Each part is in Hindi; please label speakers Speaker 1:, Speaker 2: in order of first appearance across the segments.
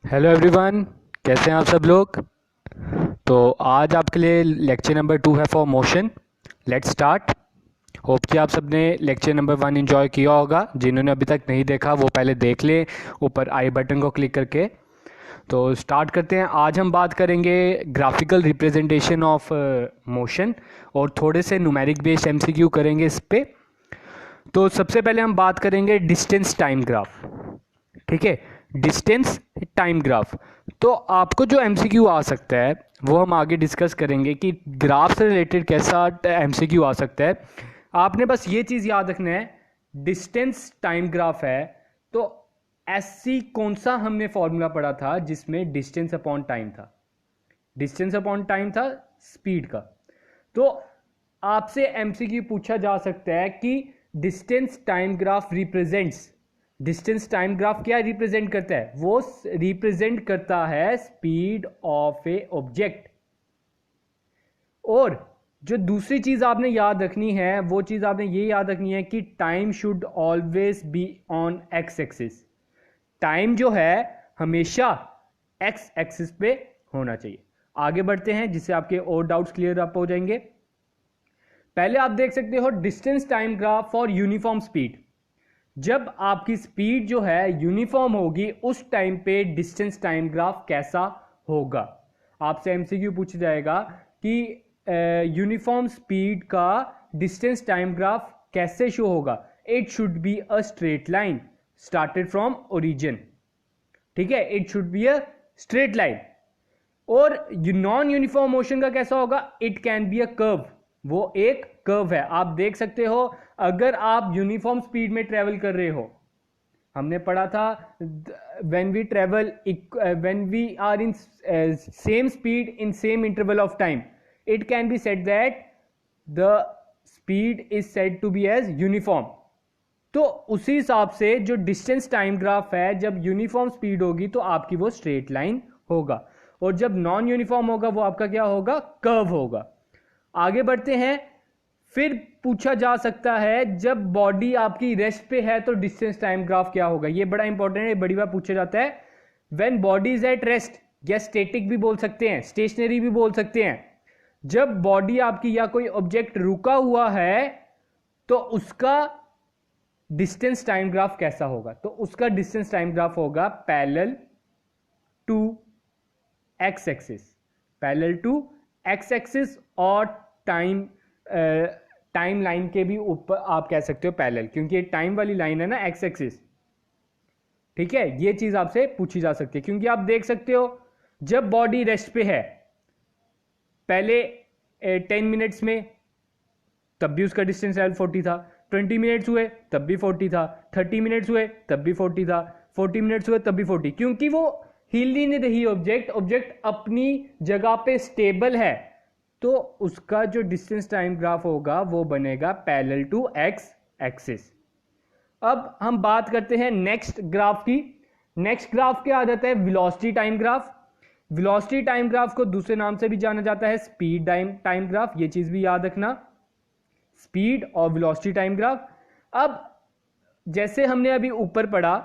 Speaker 1: हेलो एवरीवन, कैसे हैं आप सब लोग। तो आज आपके लिए लेक्चर नंबर 2 है for motion. Let's start. Hope कि आप सबने लेक्चर नंबर 1 एंजॉय किया होगा। जिन्होंने अभी तक नहीं देखा वो पहले देख लें ऊपर आई बटन को क्लिक करके। तो स्टार्ट करते हैं। आज हम बात करेंगे ग्राफिकल रिप्रेजेंटेशन ऑफ मोशन और थोड़े से न्यूमेरिक बेस्ड एमसीक्यू करेंगे इस पे। तो सबसे पहले हम बात करेंगे डिस्टेंस टाइम ग्राफ। ठीक है, डिस्टेंस टाइम ग्राफ। तो आपको जो एमसीक्यू आ सकता है वो हम आगे डिस्कस करेंगे कि ग्राफ से रिलेटेड कैसा एमसीक्यू आ सकता है। आपने बस ये चीज़ याद रखना है, डिस्टेंस टाइम ग्राफ है तो ऐसी कौन सा हमने फॉर्मूला पढ़ा था जिसमें डिस्टेंस अपॉन टाइम था। डिस्टेंस अपॉन टाइम था स्पीड का। तो आपसे एमसीक्यू पूछा जा सकता है कि distance time graph represents, distance time graph क्या रिप्रेजेंट करता है? वो रिप्रेजेंट करता है स्पीड ऑफ ए ऑब्जेक्ट। और जो दूसरी चीज आपने याद रखनी है वो चीज आपने ये याद रखनी है कि time should always be on x axis. Time जो है हमेशा एक्स एक्सिस पे होना चाहिए। आगे बढ़ते हैं जिससे आपके और डाउट्स क्लियर अप हो जाएंगे। पहले आप देख सकते हो distance time graph for uniform speed. जब आपकी स्पीड जो है यूनिफॉर्म होगी उस टाइम पे डिस्टेंस टाइम ग्राफ कैसा होगा। आपसे एमसीक्यू पूछा जाएगा कि यूनिफॉर्म स्पीड का डिस्टेंस टाइम ग्राफ कैसे शो होगा। It should be a straight line started from origin. ठीक है, it should be a straight line. और नॉन यूनिफॉर्म मोशन का कैसा होगा? It can be a curve. वो एक कर्व है। आप देख सकते हो अगर आप यूनिफॉर्म स्पीड में ट्रेवल कर रहे हो, हमने पढ़ा था when we travel, when we are in same speed in same interval of time, it can be said that the speed is said to be as uniform. तो उसी हिसाब से जो डिस्टेंस टाइम ग्राफ है, जब यूनिफॉर्म स्पीड होगी तो आपकी वो स्ट्रेट लाइन होगा, और जब नॉन यूनिफॉर्म होगा वो आपका क्या होगा? कर्व होगा। आगे बढ़ते हैं। फिर पूछा जा सकता है जब बॉडी आपकी रेस्ट पे है तो डिस्टेंस टाइम ग्राफ क्या होगा। ये बड़ा इंपॉर्टेंट है, बड़ी बार पूछा जाता है। When body is at rest, या स्टेटिक भी बोल सकते हैं, स्टेशनरी भी बोल सकते हैं। जब बॉडी आपकी या कोई ऑब्जेक्ट रुका हुआ है तो उसका डिस्टेंस टाइम ग्राफ कैसा होगा? तो उसका डिस्टेंस टाइम ग्राफ होगा parallel to X axis. Parallel to X axis और टाइम लाइन के भी ऊपर आप कह सकते हो पैरेलल, क्योंकि ये टाइम वाली लाइन है ना, एक्स एक्सिस। ठीक है, ये चीज आपसे पूछी जा सकती है क्योंकि आप देख सकते हो जब बॉडी रेस्ट पे है, पहले 10 मिनट्स में तब भी उसका डिस्टेंस लेवल 40 था, 20 मिनट्स हुए तब भी 40 था, 30 मिनट्स हुए तब भी 40 था, 40 मिनट्स हुए तब भी 40, क्योंकि वो हिल ही नहीं रही ऑब्जेक्ट, ऑब्जेक्ट अपनी जगह पे स्टेबल है। तो उसका जो डिस्टेंस टाइम ग्राफ होगा वो बनेगा पैरेलल टू एक्स एक्सिस। अब हम बात करते हैं नेक्स्ट ग्राफ की। नेक्स्ट ग्राफ क्या आ जाता है? Velocity time graph. Velocity time graph को दूसरे नाम से भी जाना जाता है स्पीड टाइम ग्राफ। ये चीज भी याद रखना, स्पीड और वेलोसिटी टाइम ग्राफ। अब जैसे हमने अभी ऊपर पढ़ा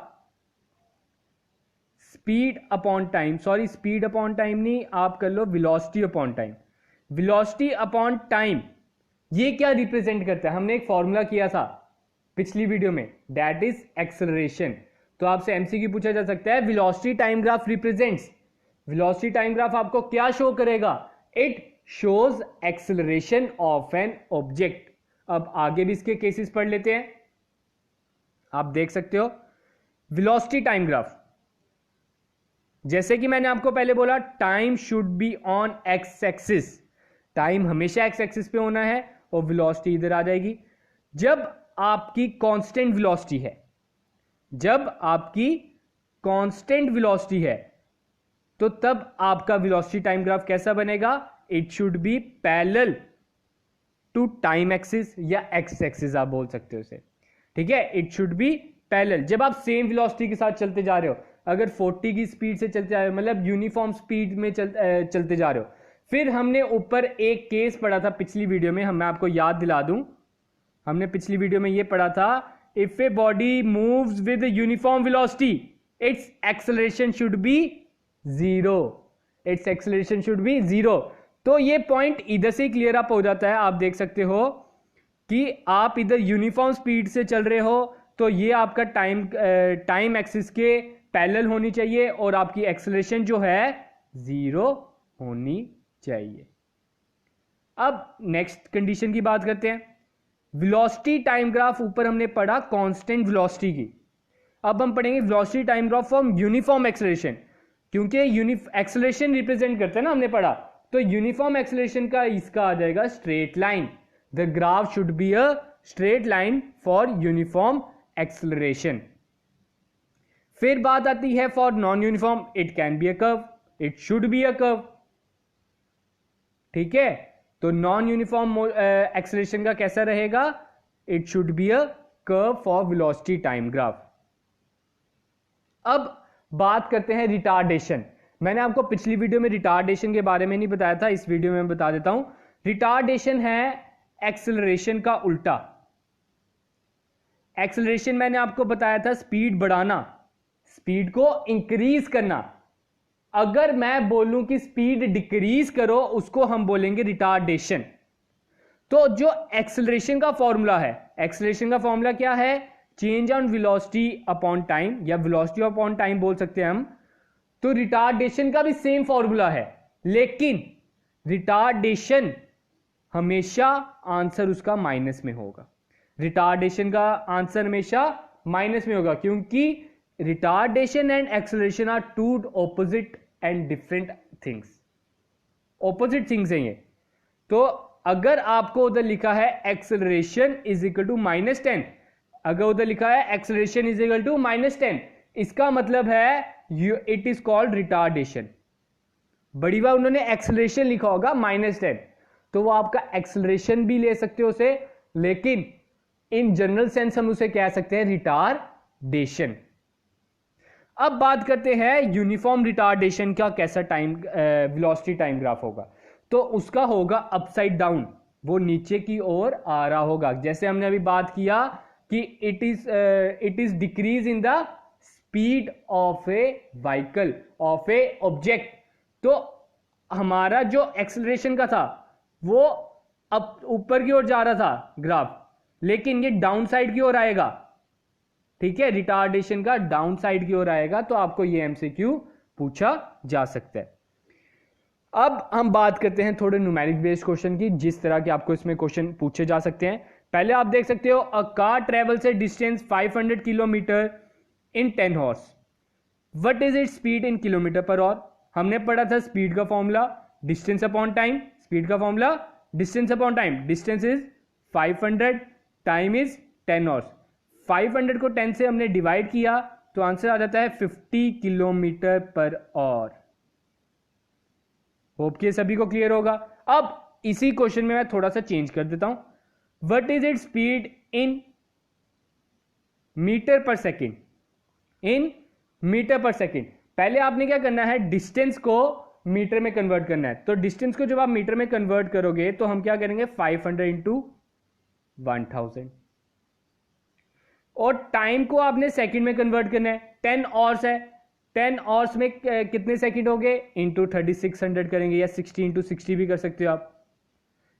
Speaker 1: speed upon time, sorry speed upon time नहीं, आप कर लो velocity upon time. Velocity upon time ये क्या रिप्रेजेंट करता है? हमने एक फॉर्मूला किया था पिछली वीडियो में, दैट इज एक्सेलरेशन। तो आपसे एमसीक्यू पूछा जा सकता है velocity time graph represents, velocity time graph आपको क्या शो करेगा? It shows acceleration of an object. अब आगे भी इसके केसेस पढ़ लेते हैं। आप देख सकते हो वेलोसिटी टाइम ग्राफ, जैसे कि मैंने आपको पहले बोला time should be on x axis. Time हमेशा एक्स एक्सिस पे होना है और वेलोसिटी इधर आ जाएगी। जब आपकी कांस्टेंट वेलोसिटी है, जब आपकी कांस्टेंट वेलोसिटी है तो तब आपका वेलोसिटी टाइम ग्राफ कैसा बनेगा? It should be parallel to time axis या एक्स एक्सिस आप बोल सकते हो उसे। ठीक है, इट शुड बी पैरेलल। जब आप सेम वेलोसिटी के साथ चलते जा रहे हो, अगर 40 की स्पीड से चलते जा रहे हो, मतलब यूनिफॉर्म स्पीड में चलते जा रहे हो। फिर हमने ऊपर एक केस पढ़ा था पिछली वीडियो में, मैं आपको याद दिला दूं, हमने पिछली वीडियो में ये पढ़ा था, if a body moves with uniform velocity it's acceleration should be zero, it's acceleration should be zero. तो ये पॉइंट इधर से क्लियर अप हो जाता है। आप देख सकते हो कि आप इधर यूनिफॉर्म स्पीड से चल रहे हो तो ये आपका टाइम एक्सिस के पैरेलल होनी चाहिए और आपकी एक्सेलरेशन जो है जीरो होनी चाहिए। अब नेक्स्ट कंडीशन की बात करते हैं। वेलोसिटी टाइम ग्राफ ऊपर हमने पढ़ा कांस्टेंट वेलोसिटी की, अब हम पढ़ेंगे velocity time graph from uniform acceleration, क्योंकि एक्सेलरेशन रिप्रेजेंट करते हैं ना हमने पढ़ा, तो यूनिफॉर्म एक्सेलरेशन का इसका आ जाएगा straight line. The graph should be a straight line for uniform acceleration. फिर बात आती है for non uniform, it can be a curve, it should be a curve. ठीक है, तो नॉन यूनिफॉर्म एक्सेलरेशन का कैसा रहेगा, it should be a curve for velocity time graph. अब बात करते हैं रिटार्डेशन। मैंने आपको पिछली वीडियो में रिटार्डेशन के बारे में नहीं बताया था, इस वीडियो में मैं बता देता हूं। रिटार्डेशन है एक्सेलरेशन का उल्टा। एक्सेलरेशन मैंने आपको बताया था स्पीड बढ़ाना, स्पीड को इंक्रीज करना। अगर मैं बोलूं कि स्पीड डिक्रीज करो, उसको हम बोलेंगे रिटार्डेशन। तो जो एक्सेलरेशन का फॉर्मूला है, एक्सेलरेशन का फॉर्मूला क्या है, change on velocity upon time, या वेलोसिटी अपॉन टाइम बोल सकते हैं हम। तो रिटार्डेशन का भी सेम फॉर्मूला है, लेकिन रिटार्डेशन हमेशा आंसर उसका माइनस में होगा। रिटार्डेशन का आंसर हमेशा माइनस में होगा, क्योंकि retardation and acceleration are two opposite and different things. Opposite things हैं ये। तो अगर आपको उधर लिखा है एक्सेलरेशन इज इक्वल टू -10, अगर उधर लिखा है एक्सेलरेशन इज इक्वल टू -10, इसका मतलब है इट इज कॉल्ड रिटार्डेशन। बड़ी बार उन्होंने एक्सेलरेशन लिखा होगा -10, तो वो आपका एक्सेलरेशन भी ले सकते हो उसे, लेकिन इन जनरल सेंस हम उसे कह सकते हैं रिटार्डेशन। अब बात करते हैं यूनिफॉर्म रिटार्डेशन का कैसा टाइम वेलोसिटी टाइम ग्राफ होगा। तो उसका होगा अपसाइड डाउन, वो नीचे की ओर आ रहा होगा। जैसे हमने अभी बात किया कि it is decrease in the speed of A vehicle, of A object. तो हमारा जो एक्सेलरेशन का था वो अब ऊपर की ओर जा रहा था ग्राफ, लेकिन ये डाउन साइड की ओर आएगा। ठीक है, रिटार्डेशन का डाउन साइड की ओर आएगा। तो आपको ये एमसीक्यू पूछा जा सकता है। अब हम बात करते हैं थोड़े न्यूमेरिक बेस्ड क्वेश्चन की, जिस तरह के आपको इसमें क्वेश्चन पूछे जा सकते हैं। पहले आप देख सकते हो, a car travels a distance 500 kilometre in 10 hours, what is it speed in kilometre per hour. हमने पढ़ा था स्पीड का formula distance upon time, speed का formula distance upon time. Distance is 500, time is 10 hours. 500 को 10 से हमने डिवाइड किया तो आंसर आ जाता है 50 किलोमीटर पर आवर। होप कि सभी को क्लियर होगा। अब इसी क्वेश्चन में मैं थोड़ा सा चेंज कर देता हूं, what is it speed in metre per second, in metre per second. पहले आपने क्या करना है, डिस्टेंस को मीटर में कन्वर्ट करना है। तो डिस्टेंस को जब आप मीटर में कन्वर्ट करोगे तो हम क्या करेंगे, 500 इंटू 1000, और टाइम को आपने सेकंड में कन्वर्ट करना है। 10 आवर्स है, 10 आवर्स में कितने सेकंड हो गए, इंटू 3600 करेंगे, या 60 इंटू 60 भी कर सकते हो आप,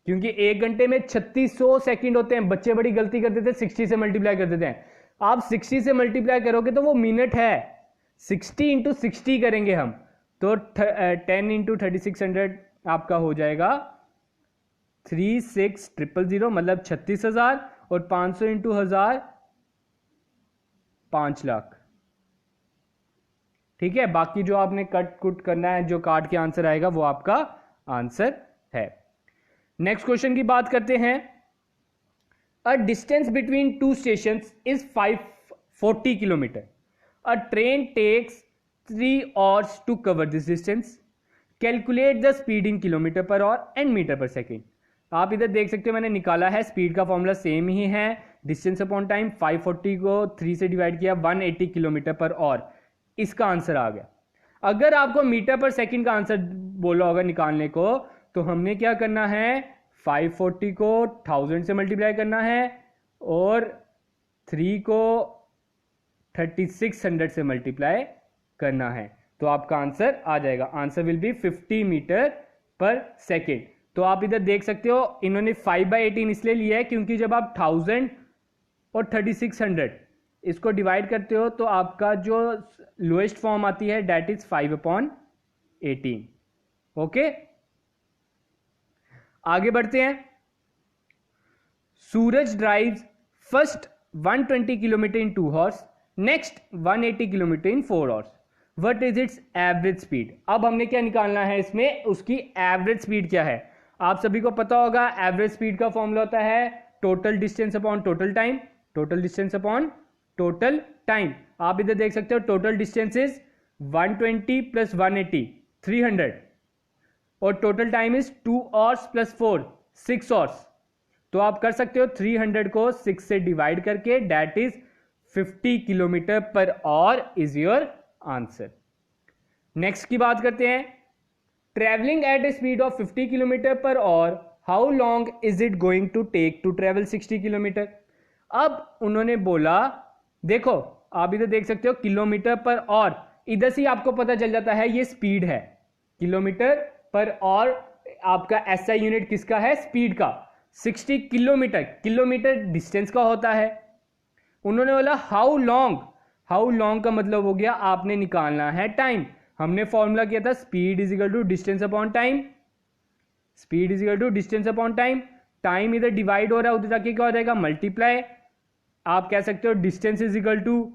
Speaker 1: क्योंकि एक घंटे में 3600 सेकंड होते हैं। बच्चे बड़ी गलती कर देते हैं, 60 से मल्टीप्लाई कर देते हैं। आप 60 से मल्टीप्लाई करोगे तो वो मिनट है, 60 इंटू 60 करेंगे हम, तो 10 इंटू 3600 आपका हो जाएगा 36000, मतलब 36,000, और 500 इंटू 1000 5 लाख। ठीक है, बाकी जो आपने कट कुट करना है, जो काट के आंसर आएगा वो आपका आंसर है। नेक्स्ट क्वेश्चन की बात करते हैं। A distance between two stations is 540 kilometre, a train takes 3 hours to cover this distance, calculate the speed in kilometre per hour and metre per second. आप इधर देख सकते हो मैंने निकाला है, स्पीड का फॉर्मूला सेम ही है, डिस्टेंस अपॉन टाइम। 540 को 3 से डिवाइड किया, 180 किलोमीटर पर आवर, इसका आंसर आ गया। अगर आपको मीटर पर सेकंड का आंसर बोला होगा निकालने को, तो हमने क्या करना है, 540 को 1000 से मल्टीप्लाई करना है, और 3 को 3600 से मल्टीप्लाई करना है। तो आपका आंसर आ जाएगा, answer will B 50 metre per second. तो आप इधर देख सकते हो इन्होंने 5/18 इसलिए लिया है क्योंकि जब आप 1000 और 3600 इसको डिवाइड करते हो तो आपका जो लोएस्ट फॉर्म आती है डेट इज 5/18। ओके, आगे बढ़ते हैं। Suraj drives first 120 kilometre in 2 hours, next 180 kilometre in 4 hours, what is its average speed. अब हमने क्या निकालना है इसमें, उसकी एवरेज स्पीड क्या है। आप सभी को पता होगा एवरेज स्पीड का फॉर्मूला होता है total distance upon total time, total distance upon total time. आप इधर देख सकते हो टोटल डिस्टेंस इज 120 प्लस 180 300 और total time is 2 hours plus 4 6 hours. तो आप कर सकते हो 300 को 6 से डिवाइड करके, that is 50 kilometre per hour is your answer. Next की बात करते हैं। Travelling at a speed of 50 kilometre per hour, how long is it going to take to travel 60 kilometre. अब उन्होंने बोला, देखो आप इधर देख सकते हो किलोमीटर पर आवर, इधर से आपको पता चल जाता है ये स्पीड है। किलोमीटर पर आवर आपका एसआई यूनिट किसका है, स्पीड का। 60 किलोमीटर, किलोमीटर डिस्टेंस का होता है। उन्होंने बोला हाउ लॉन्ग, हाउ लॉन्ग का मतलब हो गया आपने निकालना है टाइम। हमने फॉर्मूला किया था speed is equal to distance upon time, speed is equal to distance upon time. Time इधर डिवाइड हो रहा है, उधर जाके क्या हो जाएगा मल्टीप्लाई। आप कह सकते हो distance is equal to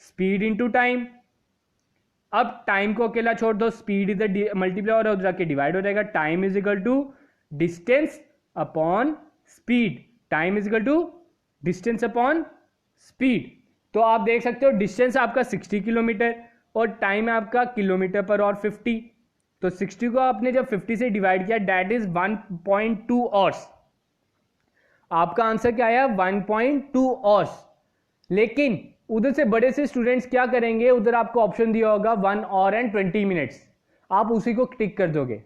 Speaker 1: speed into time. अब टाइम को अकेला छोड़ दो, स्पीड इधर मल्टीप्लाई हो रहा है, उधर जाके डिवाइड हो जाएगा। Time is equal to distance upon speed, time is equal to distance upon speed. तो आप देख सकते हो डिस्टेंस आपका 60 किलोमीटर और टाइम है आपका किलोमीटर पर आवर 50। तो 60 को आपने जब 50 से डिवाइड किया डेट इज 1.2 आवर्स। आपका आंसर क्या आया 1.2 आवर्स। लेकिन उधर से बड़े से स्टूडेंट्स क्या करेंगे, उधर आपको ऑप्शन दिया होगा 1 आवर एंड 20 मिनट्स, आप उसी को टिक कर दोगे,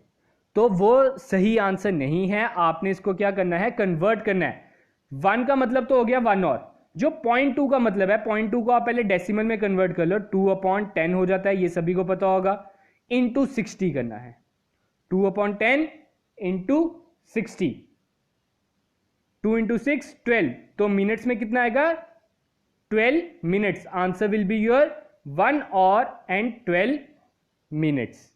Speaker 1: तो वो सही आंसर नहीं है। आपने इसको क्या करना है, कन्वर्ट करना है। 1 का मतलब तो हो गया 1 आवर, जो 0.2 का मतलब है 0.2 को आप पहले डेसिमल में कन्वर्ट कर लो, 2/10 हो जाता है, ये सभी को पता होगा। इंटू 60 करना है, 2/10 इंटू 60, 2 इंटू 6 12, तो मिनट्स में कितना आएगा 12 minutes. Answer will be your 1 our and 12 minutes.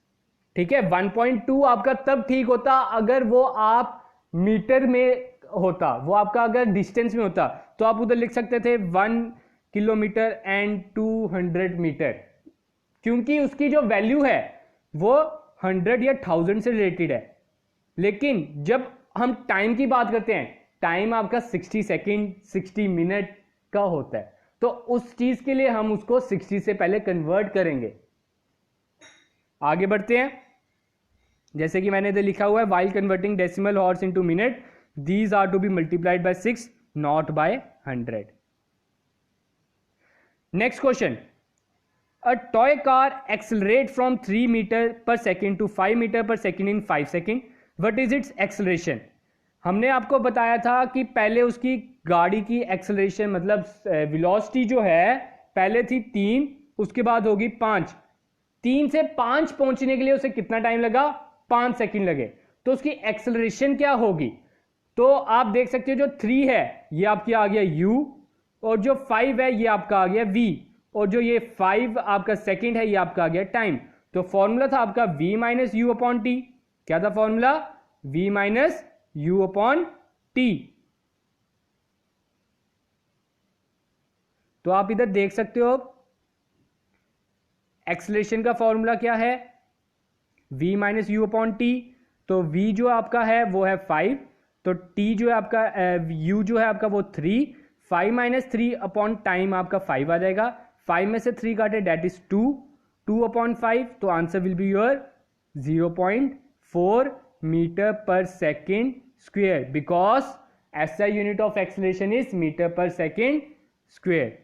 Speaker 1: ठीक है, 1.2 आपका तब ठीक होता अगर वो आप मीटर में होता, वो आपका अगर डिस्टेंस में होता तो आप उधर लिख सकते थे 1 किलोमीटर एंड 200 मीटर, क्योंकि उसकी जो वैल्यू है वो 100 या 1000 से रिलेटेड है। लेकिन जब हम टाइम की बात करते हैं, टाइम आपका 60 सेकेंड 60 मिनट का होता है, तो उस चीज के लिए हम उसको 60 से पहले कन्वर्ट करेंगे। आगे बढ़ते हैं। जैसे कि मैंने इधर लिखा हुआ है, while converting decimal horse into minute, these are to be multiplied by 6 not by 100. Next question. A toy car accelerates from 3 meter per second to 5 meter per second in 5 seconds. What is its acceleration? हमने आपको बताया था कि पहले उसकी गाड़ी की एक्सेलरेशन मतलब वेलोसिटी जो है पहले थी 3, उसके बाद होगी 5। 3 से 5 पहुंचने के लिए उसे कितना टाइम लगा, 5 सेकंड लगे। तो उसकी एक्सेलरेशन क्या होगी, तो आप देख सकते हो जो 3 है ये आपकी आ गया u, और जो 5 है ये आपका आ गया v, और जो ये 5 आपका सेकंड है ये आपका आ गया टाइम। तो फॉर्मूला था आपका v minus you upon T. क्या था formula, v minus you upon T. तो आप इधर देख सकते हो एक्सेलरेशन का फॉर्मूला क्या है, v minus you upon T. तो v जो आपका है वो है 5, तो t जो है आपका u जो है आपका वो 3, 5 माइनस 3 अपॉन टाइम आपका 5 आ जाएगा। 5 में से 3 काटे डेट इज 2, 2/5, तो answer will be your 0.4 metre per second square, because SI unit of acceleration is metre per second square.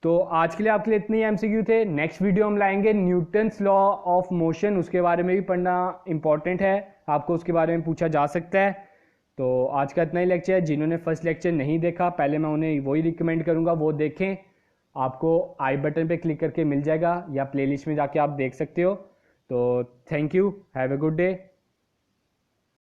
Speaker 1: तो आज के लिए आपके लिए इतने ही एमसीक्यू थे। नेक्स्ट वीडियो हम लाएंगे न्यूटन्स लॉ ऑफ मोशन, उसके बारे में भी पढ़ना इंपॉर्टेंट है, आपको उसके बारे में पूछा जा सकता है। तो आज का इतना ही लेक्चर है। जिन्होंने फर्स्ट लेक्चर नहीं देखा, पहले मैं उन्हें वही रिकमेंड करूंगा वो देखें, आपको आई बटन पे क्लिक करके मिल जाएगा या प्लेलिस्ट में जाके आप देख सकते हो। तो thank you, have a good day.